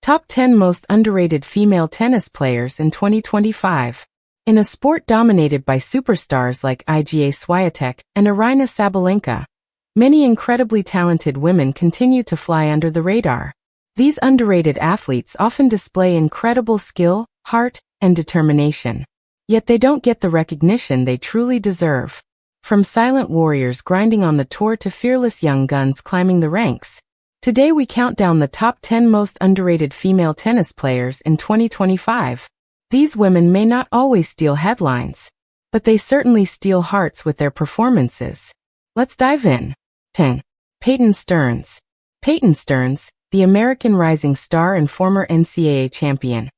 Top 10 Most Underrated Female Tennis Players in 2025. In a sport dominated by superstars like Iga Świątek and Aryna Sabalenka, many incredibly talented women continue to fly under the radar. These underrated athletes often display incredible skill, heart, and determination. Yet they don't get the recognition they truly deserve. From silent warriors grinding on the tour to fearless young guns climbing the ranks, today we count down the top 10 most underrated female tennis players in 2025. These women may not always steal headlines, but they certainly steal hearts with their performances. Let's dive in. 10. Peyton Stearns. Peyton Stearns, the American rising star and former NCAA champion,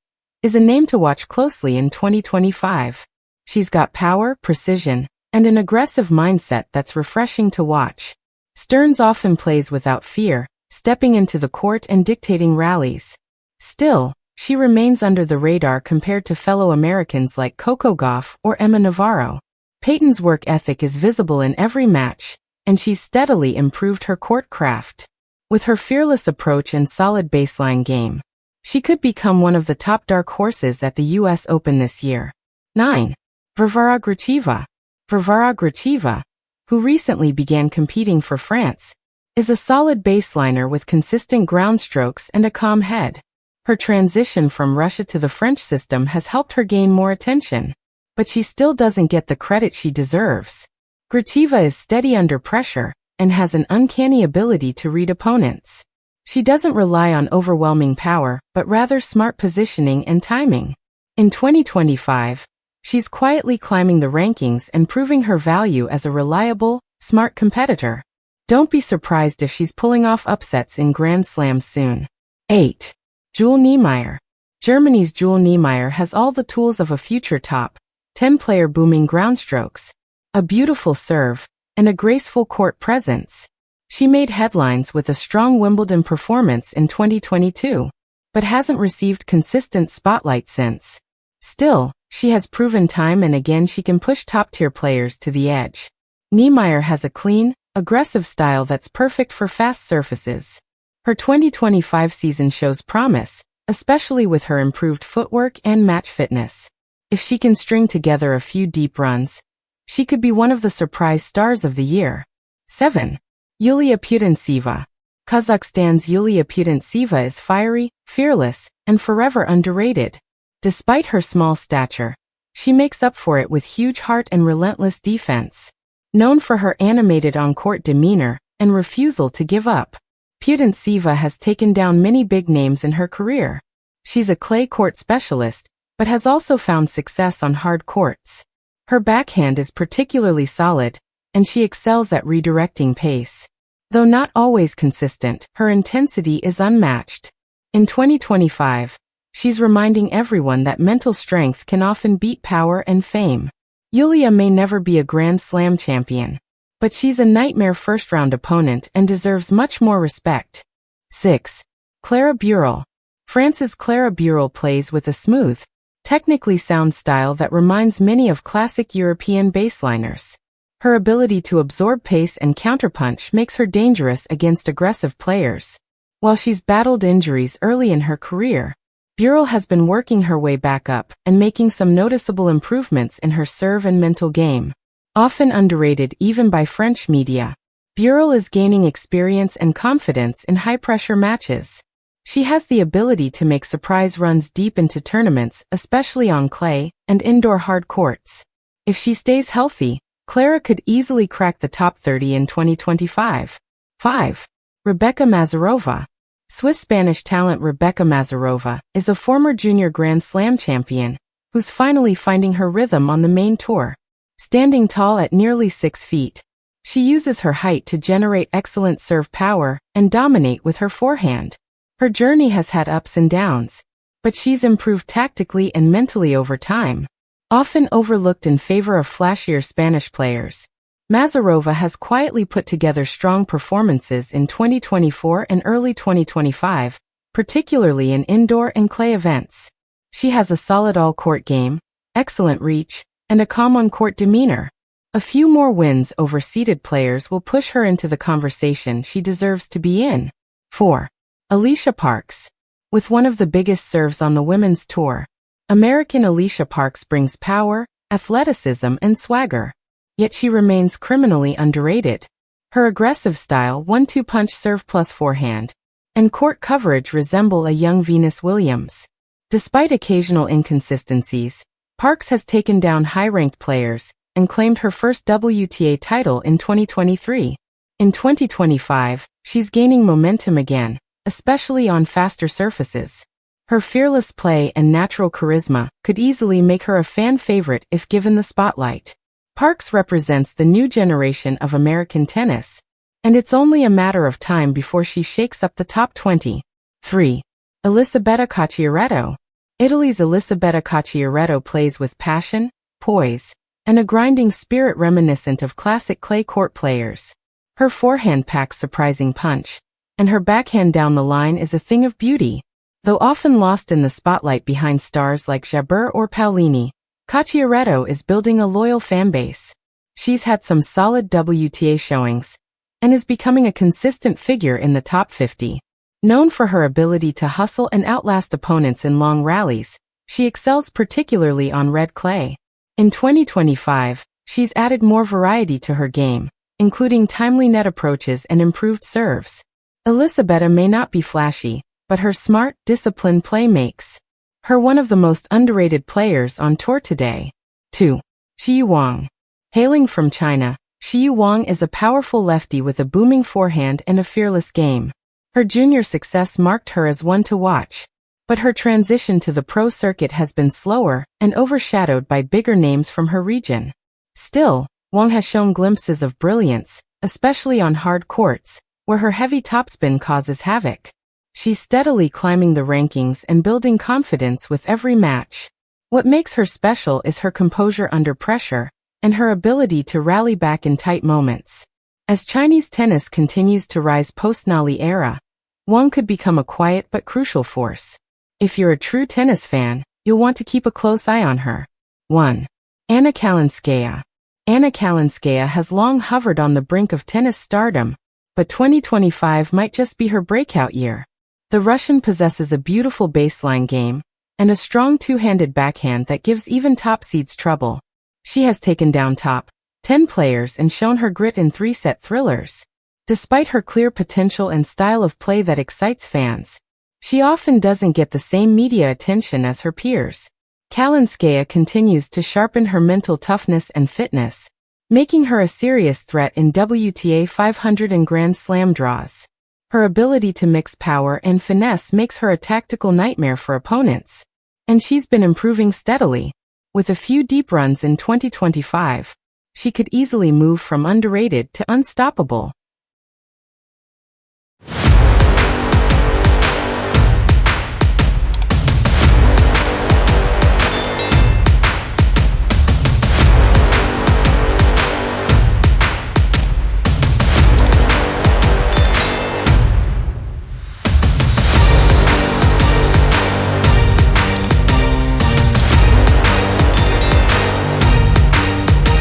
is a name to watch closely in 2025. She's got power, precision, and an aggressive mindset that's refreshing to watch. Stearns often plays without fear, stepping into the court and dictating rallies. Still, she remains under the radar compared to fellow Americans like Coco Gauff or Emma Navarro. Peyton's work ethic is visible in every match, and she's steadily improved her court craft. With her fearless approach and solid baseline game, she could become one of the top dark horses at the US Open this year. 9. Varvara Gracheva. Varvara Gracheva, who recently began competing for France, is a solid baseliner with consistent ground strokes and a calm head. Her transition from Russia to the French system has helped her gain more attention, but she still doesn't get the credit she deserves. Gracheva is steady under pressure and has an uncanny ability to read opponents. She doesn't rely on overwhelming power, but rather smart positioning and timing. In 2025, she's quietly climbing the rankings and proving her value as a reliable, smart competitor. Don't be surprised if she's pulling off upsets in Grand Slams soon. 8. Jule Niemeyer. Germany's Jule Niemeyer has all the tools of a future top 10 player, booming ground strokes, a beautiful serve, and a graceful court presence. She made headlines with a strong Wimbledon performance in 2022, but hasn't received consistent spotlight since. Still, she has proven time and again she can push top-tier players to the edge. Niemeyer has a clean, aggressive style that's perfect for fast surfaces. Her 2025 season shows promise, especially with her improved footwork and match fitness. If she can string together a few deep runs, she could be one of the surprise stars of the year. 7. Yulia Putintseva. Kazakhstan's Yulia Putintseva is fiery, fearless, and forever underrated. Despite her small stature, she makes up for it with huge heart and relentless defense. Known for her animated on-court demeanor and refusal to give up, Putintseva has taken down many big names in her career. She's a clay court specialist, but has also found success on hard courts. Her backhand is particularly solid, and she excels at redirecting pace. Though not always consistent, her intensity is unmatched. In 2025, she's reminding everyone that mental strength can often beat power and fame. Yulia may never be a Grand Slam champion, but she's a nightmare first-round opponent and deserves much more respect. 6. Clara Burel. France's Clara Burel plays with a smooth, technically sound style that reminds many of classic European baseliners. Her ability to absorb pace and counterpunch makes her dangerous against aggressive players. While she's battled injuries early in her career, Burel has been working her way back up and making some noticeable improvements in her serve and mental game. Often underrated even by French media, Burel is gaining experience and confidence in high-pressure matches. She has the ability to make surprise runs deep into tournaments, especially on clay and indoor hard courts. If she stays healthy, Clara could easily crack the top 30 in 2025. 5. Rebecca Mazarova. Swiss-Spanish talent Rebecca Mazarova is a former junior Grand Slam champion who's finally finding her rhythm on the main tour. Standing tall at nearly 6 feet, she uses her height to generate excellent serve power and dominate with her forehand. Her journey has had ups and downs, but she's improved tactically and mentally over time. Often overlooked in favor of flashier Spanish players, Mazarova has quietly put together strong performances in 2024 and early 2025, particularly in indoor and clay events. She has a solid all-court game, excellent reach, and a calm on-court demeanor. A few more wins over seeded players will push her into the conversation she deserves to be in. 4. Alicia Parks. With one of the biggest serves on the women's tour, American Alicia Parks brings power, athleticism, and swagger. Yet she remains criminally underrated. Her aggressive style, 1-2 punch serve plus forehand, and court coverage resemble a young Venus Williams. Despite occasional inconsistencies, Parks has taken down high-ranked players and claimed her first WTA title in 2023. In 2025, she's gaining momentum again, especially on faster surfaces. Her fearless play and natural charisma could easily make her a fan favorite if given the spotlight. Parks represents the new generation of American tennis, and it's only a matter of time before she shakes up the top 20. 3. Elisabetta Cocciaretto. Italy's Elisabetta Cocciaretto plays with passion, poise, and a grinding spirit reminiscent of classic clay court players. Her forehand packs surprising punch, and her backhand down the line is a thing of beauty. Though often lost in the spotlight behind stars like Jabeur or Paolini, Cocciaretto is building a loyal fanbase. She's had some solid WTA showings, and is becoming a consistent figure in the top 50. Known for her ability to hustle and outlast opponents in long rallies, she excels particularly on red clay. In 2025, she's added more variety to her game, including timely net approaches and improved serves. Elisabetta may not be flashy, but her smart, disciplined play makes her one of the most underrated players on tour today. 2. Xie Wang. Hailing from China, Xie Wang is a powerful lefty with a booming forehand and a fearless game. Her junior success marked her as one to watch, but her transition to the pro circuit has been slower and overshadowed by bigger names from her region. Still, Wang has shown glimpses of brilliance, especially on hard courts, where her heavy topspin causes havoc. She's steadily climbing the rankings and building confidence with every match. What makes her special is her composure under pressure and her ability to rally back in tight moments. As Chinese tennis continues to rise post-Nali era, Wang could become a quiet but crucial force. If you're a true tennis fan, you'll want to keep a close eye on her. 1. Anna Kalinskaya. Anna Kalinskaya has long hovered on the brink of tennis stardom, but 2025 might just be her breakout year. The Russian possesses a beautiful baseline game and a strong two-handed backhand that gives even top seeds trouble. She has taken down top 10 players and shown her grit in 3-set thrillers. Despite her clear potential and style of play that excites fans, she often doesn't get the same media attention as her peers. Kalinskaya continues to sharpen her mental toughness and fitness, making her a serious threat in WTA 500 and Grand Slam draws. Her ability to mix power and finesse makes her a tactical nightmare for opponents, and she's been improving steadily. With a few deep runs in 2025, she could easily move from underrated to unstoppable.